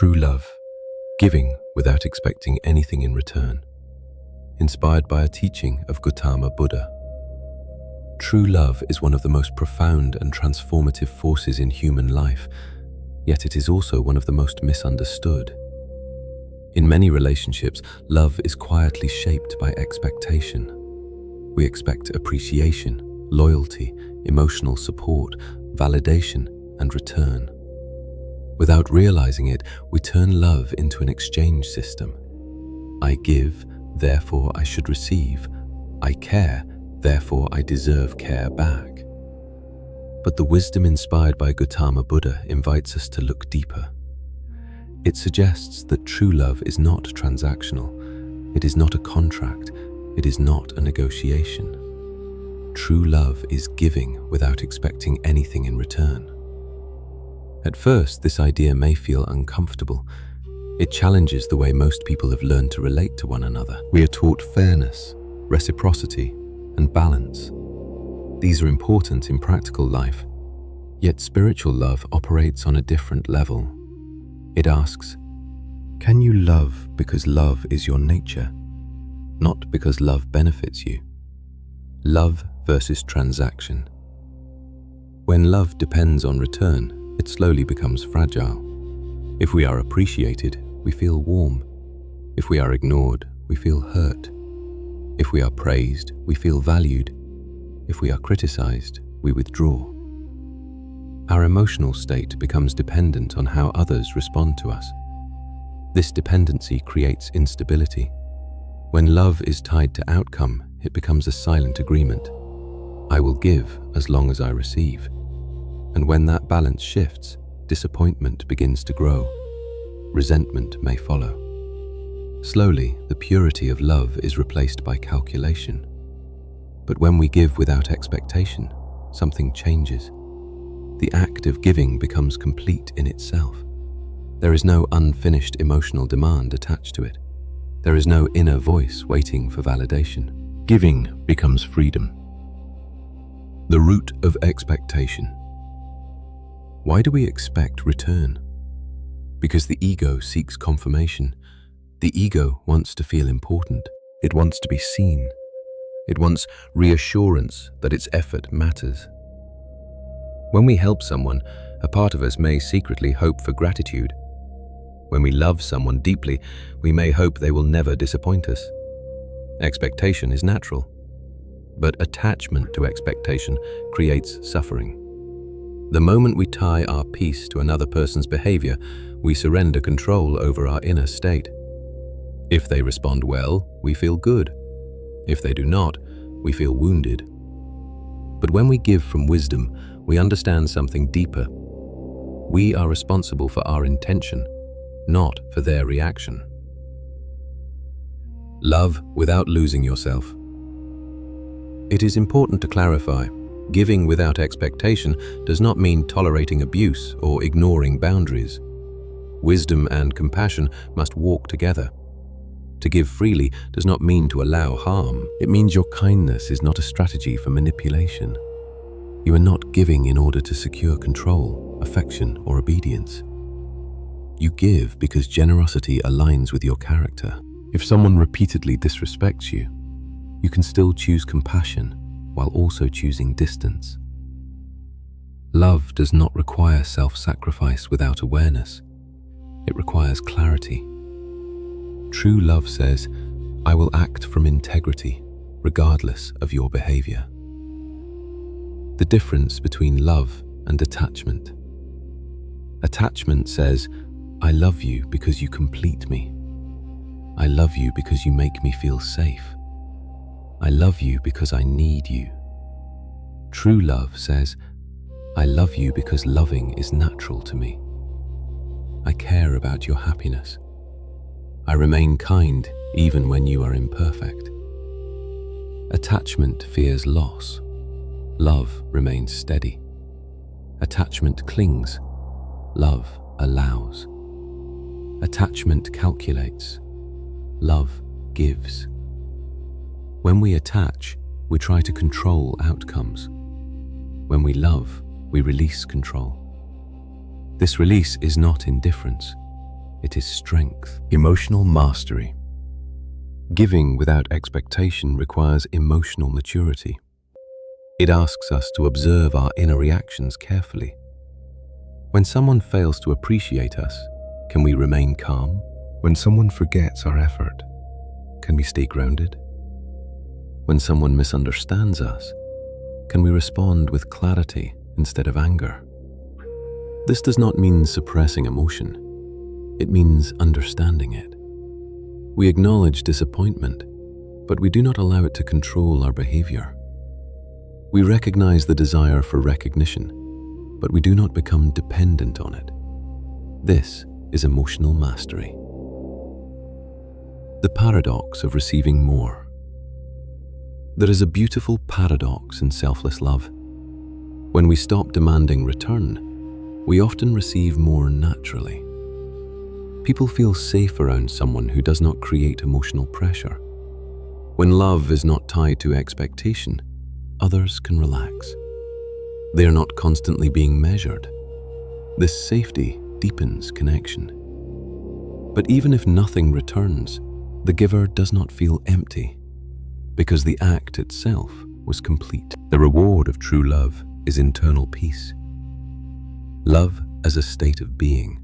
True love, giving without expecting anything in return, inspired by a teaching of Gautama Buddha. True love is one of the most profound and transformative forces in human life, yet it is also one of the most misunderstood. In many relationships, love is quietly shaped by expectation. We expect appreciation, loyalty, emotional support, validation, and return. Without realizing it, we turn love into an exchange system. I give, therefore I should receive. I care, therefore I deserve care back. But the wisdom inspired by Gautama Buddha invites us to look deeper. It suggests that true love is not transactional. It is not a contract. It is not a negotiation. True love is giving without expecting anything in return. At first, this idea may feel uncomfortable. It challenges the way most people have learned to relate to one another. We are taught fairness, reciprocity, and balance. These are important in practical life, yet spiritual love operates on a different level. It asks, can you love because love is your nature, not because love benefits you? Love versus transaction. When love depends on return, it slowly becomes fragile. If we are appreciated, we feel warm. If we are ignored, we feel hurt. If we are praised, we feel valued. If we are criticized, we withdraw. Our emotional state becomes dependent on how others respond to us. This dependency creates instability. When love is tied to outcome, it becomes a silent agreement. I will give as long as I receive. And when that balance shifts, disappointment begins to grow. Resentment may follow. Slowly, the purity of love is replaced by calculation. But when we give without expectation, something changes. The act of giving becomes complete in itself. There is no unfinished emotional demand attached to it. There is no inner voice waiting for validation. Giving becomes freedom. The root of expectation. Why do we expect return? Because the ego seeks confirmation. The ego wants to feel important. It wants to be seen. It wants reassurance that its effort matters. When we help someone, a part of us may secretly hope for gratitude. When we love someone deeply, we may hope they will never disappoint us. Expectation is natural, but attachment to expectation creates suffering. The moment we tie our peace to another person's behavior, we surrender control over our inner state. If they respond well, we feel good. If they do not, we feel wounded. But when we give from wisdom, we understand something deeper. We are responsible for our intention, not for their reaction. Love without losing yourself. It is important to clarify. Giving without expectation does not mean tolerating abuse or ignoring boundaries. Wisdom and compassion must walk together. To give freely does not mean to allow harm. It means your kindness is not a strategy for manipulation. You are not giving in order to secure control, affection, or obedience. You give because generosity aligns with your character. If someone repeatedly disrespects you, you can still choose compassion while also choosing distance. Love does not require self-sacrifice without awareness. It requires clarity. True love says, I will act from integrity, regardless of your behavior. The difference between love and attachment. Attachment says, I love you because you complete me. I love you because you make me feel safe. I love you because I need you. True love says, I love you because loving is natural to me. I care about your happiness. I remain kind even when you are imperfect. Attachment fears loss. Love remains steady. Attachment clings. Love allows. Attachment calculates. Love gives. When we attach, we try to control outcomes. When we love, we release control. This release is not indifference. It is strength. Emotional mastery. Giving without expectation requires emotional maturity. It asks us to observe our inner reactions carefully. When someone fails to appreciate us, can we remain calm? When someone forgets our effort, can we stay grounded? When someone misunderstands us, can we respond with clarity instead of anger? This does not mean suppressing emotion. It means understanding it. We acknowledge disappointment, but we do not allow it to control our behavior. We recognize the desire for recognition, but we do not become dependent on it. This is emotional mastery. The paradox of receiving more. There is a beautiful paradox in selfless love. When we stop demanding return, we often receive more naturally. People feel safe around someone who does not create emotional pressure. When love is not tied to expectation, others can relax. They are not constantly being measured. This safety deepens connection. But even if nothing returns, the giver does not feel empty, because the act itself was complete. The reward of true love is internal peace. Love as a state of being.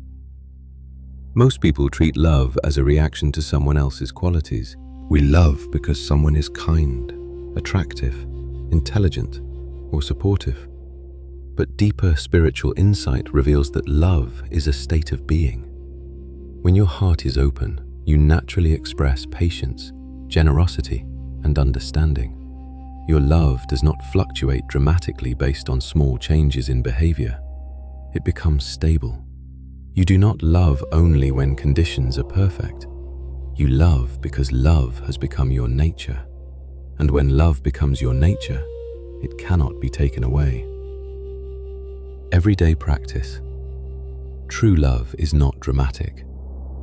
Most people treat love as a reaction to someone else's qualities. We love because someone is kind, attractive, intelligent, or supportive. But deeper spiritual insight reveals that love is a state of being. When your heart is open, you naturally express patience, generosity, and understanding. Your love does not fluctuate dramatically based on small changes in behavior. It becomes stable. You do not love only when conditions are perfect. You love because love has become your nature. And when love becomes your nature, it cannot be taken away. Everyday practice. True love is not dramatic.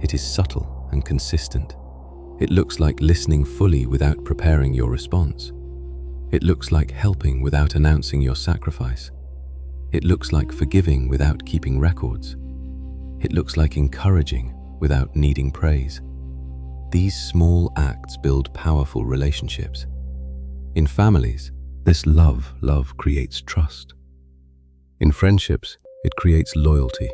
It is subtle and consistent. It looks like listening fully without preparing your response. It looks like helping without announcing your sacrifice. It looks like forgiving without keeping records. It looks like encouraging without needing praise. These small acts build powerful relationships. In families, this love creates trust. In friendships, it creates loyalty.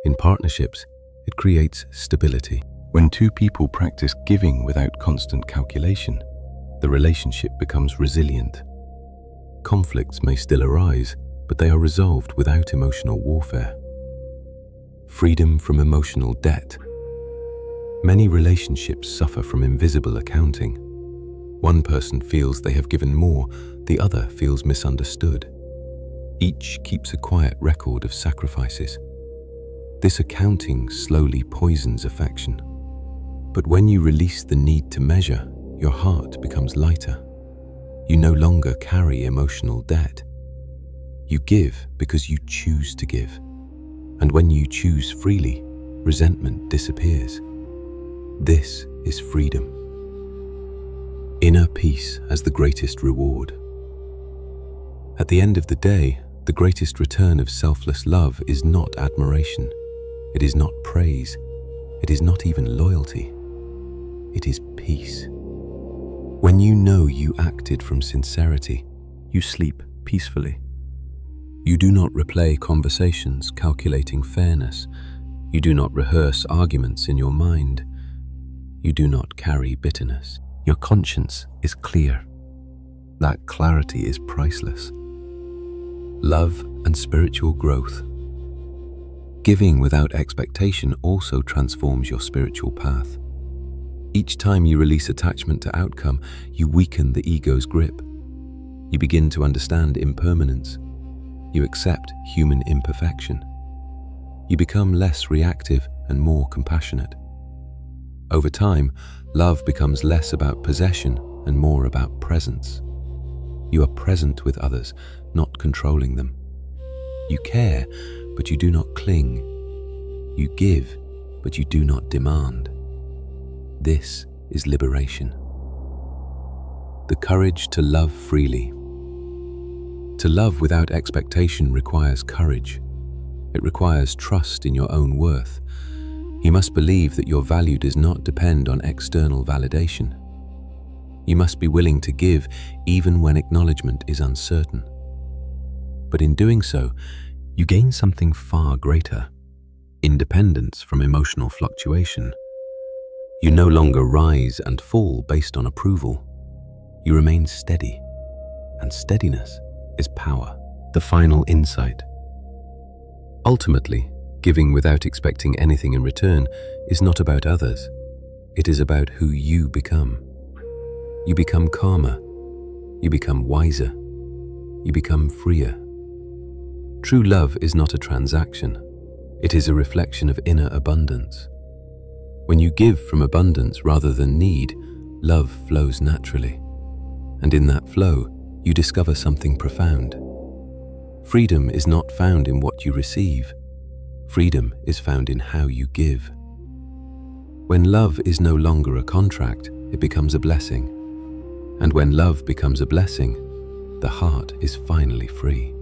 In partnerships, it creates stability. When two people practice giving without constant calculation, the relationship becomes resilient. Conflicts may still arise, but they are resolved without emotional warfare. Freedom from emotional debt. Many relationships suffer from invisible accounting. One person feels they have given more, the other feels misunderstood. Each keeps a quiet record of sacrifices. This accounting slowly poisons affection. But when you release the need to measure, your heart becomes lighter. You no longer carry emotional debt. You give because you choose to give. And when you choose freely, resentment disappears. This is freedom. Inner peace as the greatest reward. At the end of the day, the greatest return of selfless love is not admiration. It is not praise. It is not even loyalty. It is peace. When you know you acted from sincerity, you sleep peacefully. You do not replay conversations calculating fairness. You do not rehearse arguments in your mind. You do not carry bitterness. Your conscience is clear. That clarity is priceless. Love and spiritual growth. Giving without expectation also transforms your spiritual path. Each time you release attachment to outcome, you weaken the ego's grip. You begin to understand impermanence. You accept human imperfection. You become less reactive and more compassionate. Over time, love becomes less about possession and more about presence. You are present with others, not controlling them. You care, but you do not cling. You give, but you do not demand. This is liberation. The courage to love freely. To love without expectation requires courage. It requires trust in your own worth. You must believe that your value does not depend on external validation. You must be willing to give even when acknowledgement is uncertain. But in doing so, you gain something far greater: independence from emotional fluctuation. You no longer rise and fall based on approval. You remain steady, and steadiness is power. The final insight. Ultimately, giving without expecting anything in return is not about others. It is about who you become. You become calmer. You become wiser. You become freer. True love is not a transaction. It is a reflection of inner abundance. When you give from abundance rather than need, love flows naturally. And in that flow, you discover something profound. Freedom is not found in what you receive. Freedom is found in how you give. When love is no longer a contract, it becomes a blessing. And when love becomes a blessing, the heart is finally free.